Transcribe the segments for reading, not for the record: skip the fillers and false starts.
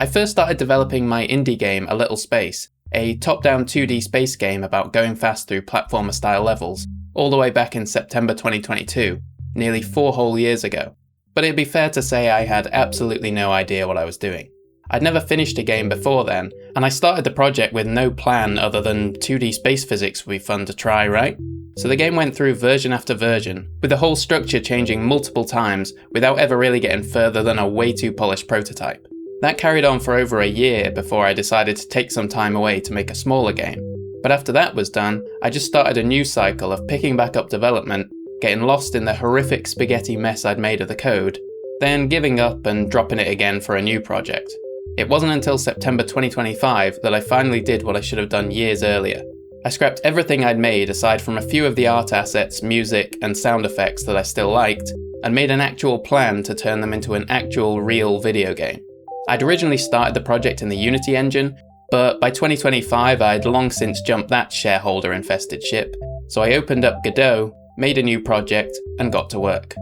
I first started developing my indie game A Little Space, a top-down 2D space game about going fast through platformer-style levels, all the way back in September 2022, nearly 4 whole years ago. But it'd be fair to say I had absolutely no idea what I was doing. I'd never finished a game before then, and I started the project with no plan other than 2D space physics would be fun to try, right? So the game went through version after version, with the whole structure changing multiple times without ever really getting further than a way too polished prototype. That carried on for over a year before I decided to take some time away to make a smaller game. But after that was done, I just started a new cycle of picking back up development, getting lost in the horrific spaghetti mess I'd made of the code, then giving up and dropping it again for a new project. It wasn't until September 2025 that I finally did what I should have done years earlier. I scrapped everything I'd made aside from a few of the art assets, music, and sound effects that I still liked, and made an actual plan to turn them into an actual real video game. I'd originally started the project in the Unity engine, but by 2025 I'd long since jumped that shareholder-infested ship, so I opened up Godot, made a new project, and got to work.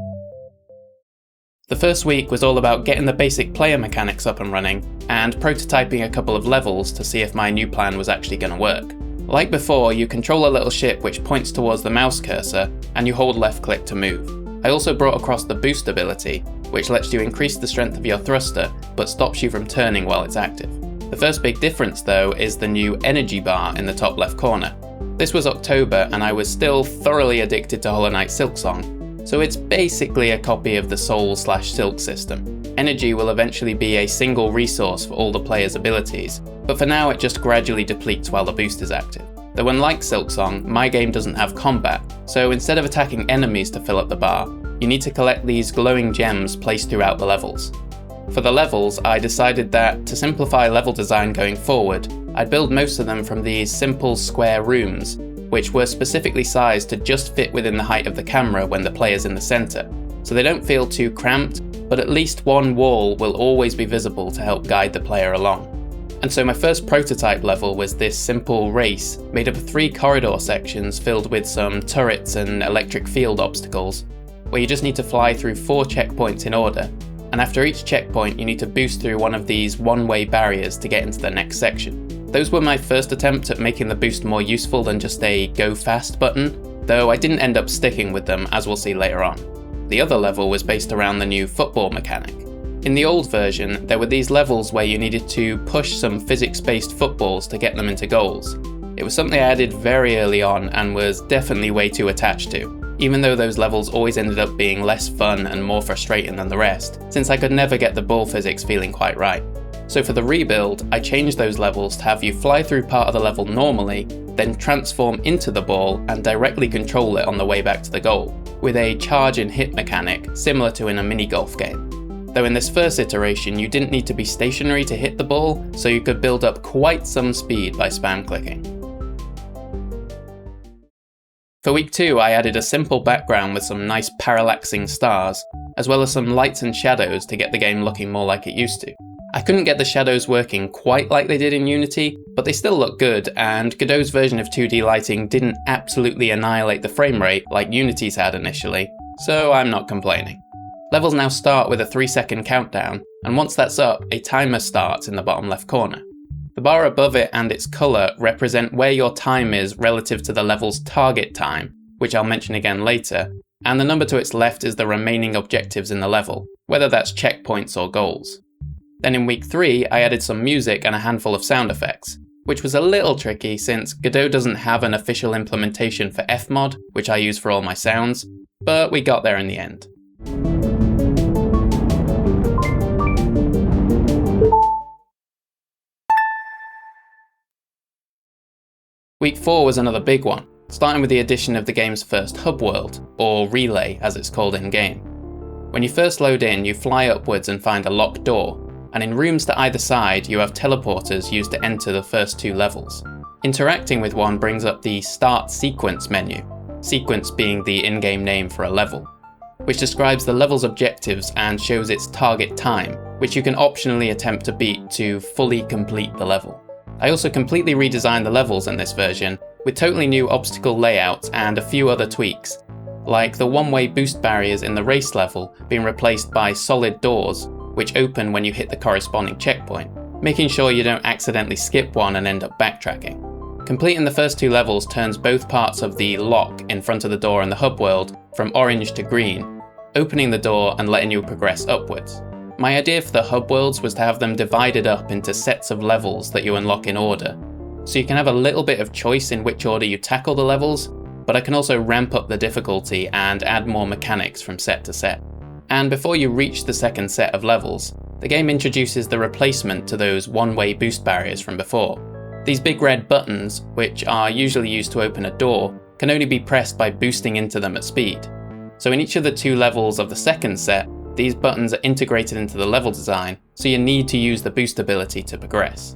The first week was all about getting the basic player mechanics up and running, and prototyping a couple of levels to see if my new plan was actually going to work. Like before, you control a little ship which points towards the mouse cursor, and you hold left click to move. I also brought across the boost ability, which lets you increase the strength of your thruster, but stops you from turning while it's active. The first big difference though is the new energy bar in the top left corner. This was October and I was still thoroughly addicted to Hollow Knight Silksong, so it's basically a copy of the Soul/Silk system. Energy will eventually be a single resource for all the player's abilities, but for now it just gradually depletes while the boost is active. Though unlike Silksong, my game doesn't have combat, so instead of attacking enemies to fill up the bar, you need to collect these glowing gems placed throughout the levels. For the levels, I decided that to simplify level design going forward, I'd build most of them from these simple square rooms, which were specifically sized to just fit within the height of the camera when the player's in the centre, so they don't feel too cramped, but at least one wall will always be visible to help guide the player along. And so my first prototype level was this simple race made up of 3 corridor sections filled with some turrets and electric field obstacles, where you just need to fly through 4 checkpoints in order, and after each checkpoint you need to boost through one of these one-way barriers to get into the next section. Those were my first attempt at making the boost more useful than just a go fast button, though I didn't end up sticking with them as we'll see later on. The other level was based around the new football mechanic. In the old version, there were these levels where you needed to push some physics-based footballs to get them into goals. It was something I added very early on and was definitely way too attached to, even though those levels always ended up being less fun and more frustrating than the rest, since I could never get the ball physics feeling quite right. So for the rebuild, I changed those levels to have you fly through part of the level normally, then transform into the ball and directly control it on the way back to the goal, with a charge and hit mechanic similar to in a mini golf game. Though in this first iteration you didn't need to be stationary to hit the ball, so you could build up quite some speed by spam clicking. For week 2 I added a simple background with some nice parallaxing stars, as well as some lights and shadows to get the game looking more like it used to. I couldn't get the shadows working quite like they did in Unity, but they still look good, and Godot's version of 2D lighting didn't absolutely annihilate the frame rate like Unity's had initially, so I'm not complaining. Levels now start with a 3-second countdown, and once that's up, a timer starts in the bottom left corner. The bar above it and its colour represent where your time is relative to the level's target time, which I'll mention again later, and the number to its left is the remaining objectives in the level, whether that's checkpoints or goals. Then in week 3, I added some music and a handful of sound effects, which was a little tricky since Godot doesn't have an official implementation for Fmod, which I use for all my sounds, but we got there in the end. Week 4 was another big one, starting with the addition of the game's first hub world, or relay as it's called in-game. When you first load in, you fly upwards and find a locked door, and in rooms to either side you have teleporters used to enter the first 2 levels. Interacting with one brings up the Start Sequence menu, sequence being the in-game name for a level, which describes the level's objectives and shows its target time, which you can optionally attempt to beat to fully complete the level. I also completely redesigned the levels in this version, with totally new obstacle layouts and a few other tweaks, like the one-way boost barriers in the race level being replaced by solid doors, which open when you hit the corresponding checkpoint, making sure you don't accidentally skip one and end up backtracking. Completing the first 2 levels turns both parts of the lock in front of the door in the hub world from orange to green, opening the door and letting you progress upwards. My idea for the hub worlds was to have them divided up into sets of levels that you unlock in order, so you can have a little bit of choice in which order you tackle the levels, but I can also ramp up the difficulty and add more mechanics from set to set. And before you reach the second set of levels, the game introduces the replacement to those one-way boost barriers from before. These big red buttons, which are usually used to open a door, can only be pressed by boosting into them at speed. So in each of the 2 levels of the second set, these buttons are integrated into the level design, so you need to use the boost ability to progress.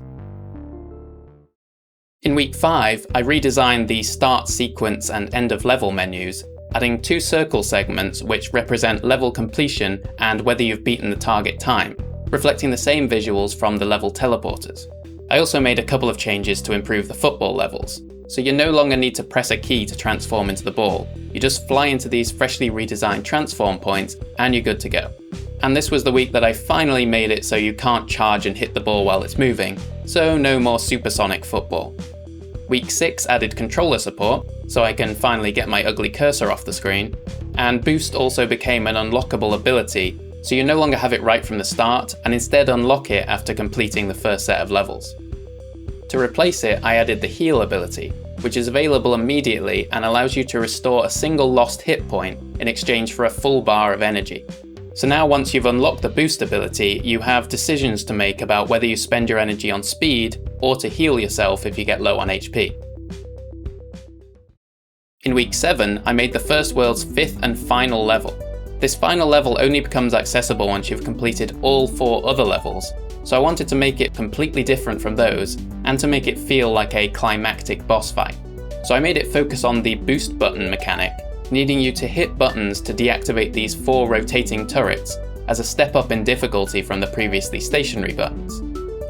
In week 5, I redesigned the start sequence and end of level menus, adding 2 circle segments which represent level completion and whether you've beaten the target time, reflecting the same visuals from the level teleporters. I also made a couple of changes to improve the football levels, so you no longer need to press a key to transform into the ball. You just fly into these freshly redesigned transform points and you're good to go. And this was the week that I finally made it so you can't charge and hit the ball while it's moving, so no more supersonic football. Week 6 added controller support, so I can finally get my ugly cursor off the screen, and Boost also became an unlockable ability, so you no longer have it right from the start, and instead unlock it after completing the first set of levels. To replace it, I added the heal ability, which is available immediately and allows you to restore a single lost hit point in exchange for a full bar of energy. So now once you've unlocked the boost ability, you have decisions to make about whether you spend your energy on speed or to heal yourself if you get low on HP. In week 7, I made the first world's 5th and final level. This final level only becomes accessible once you've completed all 4 other levels, so I wanted to make it completely different from those, and to make it feel like a climactic boss fight. So I made it focus on the boost button mechanic, needing you to hit buttons to deactivate these 4 rotating turrets, as a step up in difficulty from the previously stationary buttons.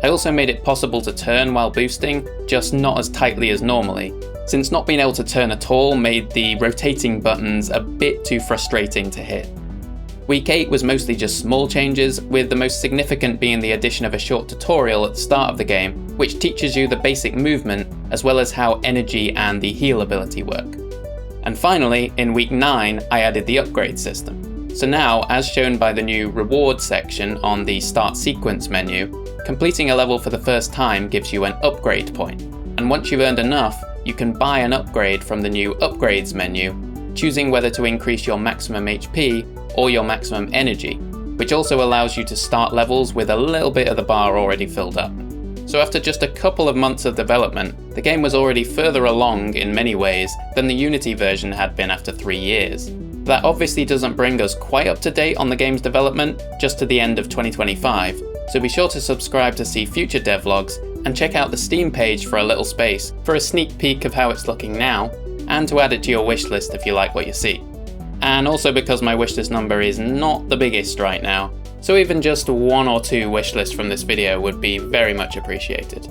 I also made it possible to turn while boosting, just not as tightly as normally, since not being able to turn at all made the rotating buttons a bit too frustrating to hit. Week 8 was mostly just small changes, with the most significant being the addition of a short tutorial at the start of the game, which teaches you the basic movement, as well as how energy and the heal ability work. And finally, in week 9, I added the upgrade system. So now, as shown by the new reward section on the start sequence menu, completing a level for the first time gives you an upgrade point. And once you've earned enough, you can buy an upgrade from the new upgrades menu, choosing whether to increase your maximum HP or your maximum energy, which also allows you to start levels with a little bit of the bar already filled up. So after just a couple of months of development, the game was already further along in many ways than the Unity version had been after 3 years. That obviously doesn't bring us quite up to date on the game's development, just to the end of 2025, so be sure to subscribe to see future devlogs and check out the Steam page for a little space for a sneak peek of how it's looking now, and to add it to your wishlist if you like what you see. And also because my wishlist number is not the biggest right now, so even just 1 or 2 wishlists from this video would be very much appreciated.